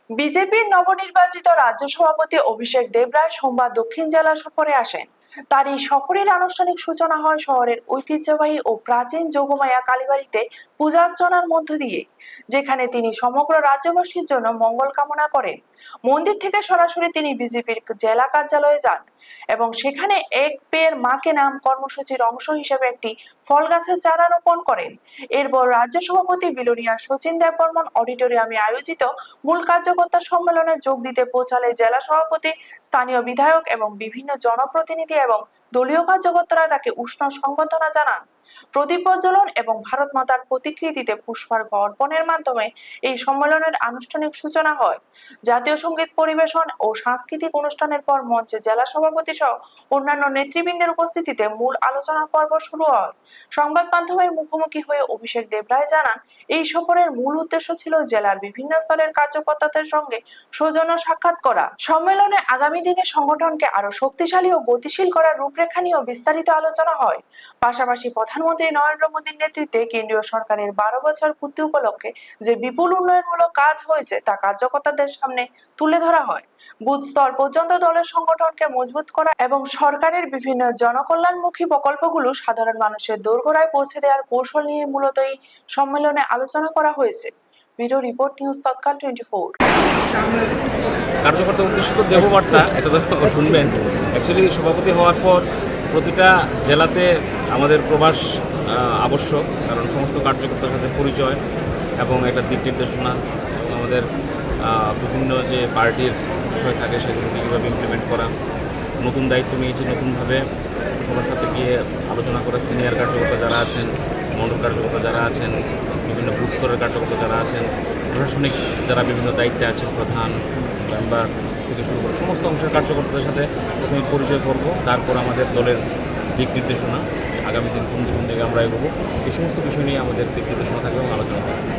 বিজেপির নবনির্বাচিত রাজ্য সভাপতি অভিষেক দেবরায় সোমবার দক্ষিণ জেলা সফরে আসেন। তার এই সফরের আনুষ্ঠানিক সূচনা হয় শহরের ঐতিহ্যবাহী ও প্রাচীন যোগমায়া কালীবাড়িতে পূজার্চনার মধ্য দিয়ে, যেখানে তিনি সমগ্র রাজ্যবাসীর জন্য মঙ্গল কামনা করেন। মন্দির থেকে সরাসরি তিনি বিজেপির জেলা কার্যালয়ে যান এবং সেখানে এক পেয়ের মাকে নাম কর্মসূচির অংশ হিসেবে একটি ফল গাছের চারা রোপণ করেন। এরপর রাজ্য সভাপতি বিলোনিয়া শচীন দেববর্মন অডিটোরিয়ামে আয়োজিত মূল কার্যকর্তা সম্মেলনে যোগ দিতে পৌঁছালে জেলা সভাপতি, স্থানীয় বিধায়ক এবং বিভিন্ন জনপ্রতিনিধি এবং দলীয় কার্যকর্তারা তাকে উষ্ণ সংবর্ধনা জানান। প্রদীপ প্রজ্বলন এবং ভারত মাতার প্রতিকৃতিতে পুষ্পার্ঘ্য অর্পণের মাধ্যমে এই সম্মেলনের আনুষ্ঠানিক সূচনা হয়। জাতীয় সঙ্গীত পরিবেশন ও সাংস্কৃতিক অনুষ্ঠানের পর মঞ্চে জেলা সভাপতি সহ অন্যান্য নেতৃবৃন্দের উপস্থিতিতে মূল আলোচনা পর্ব শুরু হয়। সংবাদ মাধ্যমের মুখোমুখি হয়ে অভিষেক দেবরায় জানান, এই সফরের মূল উদ্দেশ্য ছিল জেলার বিভিন্ন স্তরের কার্যকর্তাদের সঙ্গে সৌজন্য সাক্ষাৎ করা। সম্মেলনে আগামী দিনে সংগঠনকে আরো শক্তিশালী ও গতিশীল করার রূপরেখা নিয়েও বিস্তারিত আলোচনা হয়। পাশাপাশি প্রধানমন্ত্রী নরেন্দ্র মোদীর নেতৃত্বে কেন্দ্রীয় সরকারের 12 বছর পূর্তি উপলক্ষে যে বিপুল উন্নয়নমূলক কাজ হয়েছে তা কার্যকর্তাদের সামনে তুলে ধরা হয়। বুথ স্তর পর্যন্ত দলের সংগঠনকে মজবুত করা এবং সরকারের বিভিন্ন জনকল্যাণমুখী প্রকল্পগুলো সাধারণ মানুষের দোরগোড়ায় পৌঁছে দেওয়ার কৌশল নিয়ে মূলত এই সম্মেলনে আলোচনা করা হয়েছে। ভিডিও রিপোর্ট, নিউজ তৎকাল 24। কার্যকর্তার উদ্দেশ্য তো দেববার্তা, এটা তো শুনবেন। অ্যাকচুয়ালি সভাপতি হওয়ার পর প্রতিটা জেলাতে আমাদের প্রবাস আবশ্যক, কারণ সমস্ত কার্যকর্তার সাথে পরিচয় এবং একটা দিক নির্দেশনা এবং আমাদের বিভিন্ন যে পার্টির বিষয় থাকে সেগুলোকে কীভাবে ইমপ্লিমেন্ট করা। নতুন দায়িত্ব নিয়েছি, নতুনভাবে সবার সাথে গিয়ে আলোচনা করা। সিনিয়র কার্যকর্তা যারা আছেন, মণ্ডল কার্যকর্তা যারা আছেন, বিভিন্ন বুথ স্তরের কার্যকর্তা যারা আছেন, প্রশাসনিক যারা বিভিন্ন দায়িত্বে আছেন, প্রধান মেম্বার থেকে শুরু করে সমস্ত অংশের কার্যকর্তাদের সাথে প্রথমে পরিচয় করব। তারপর আমাদের দলের দিক নির্দেশনা, আগামী দিন কোন দিকে আমরা এগোবো, এই সমস্ত বিষয় নিয়ে আমাদের দিক নির্দেশনা থাকবে এবং আলোচনা থাকবে।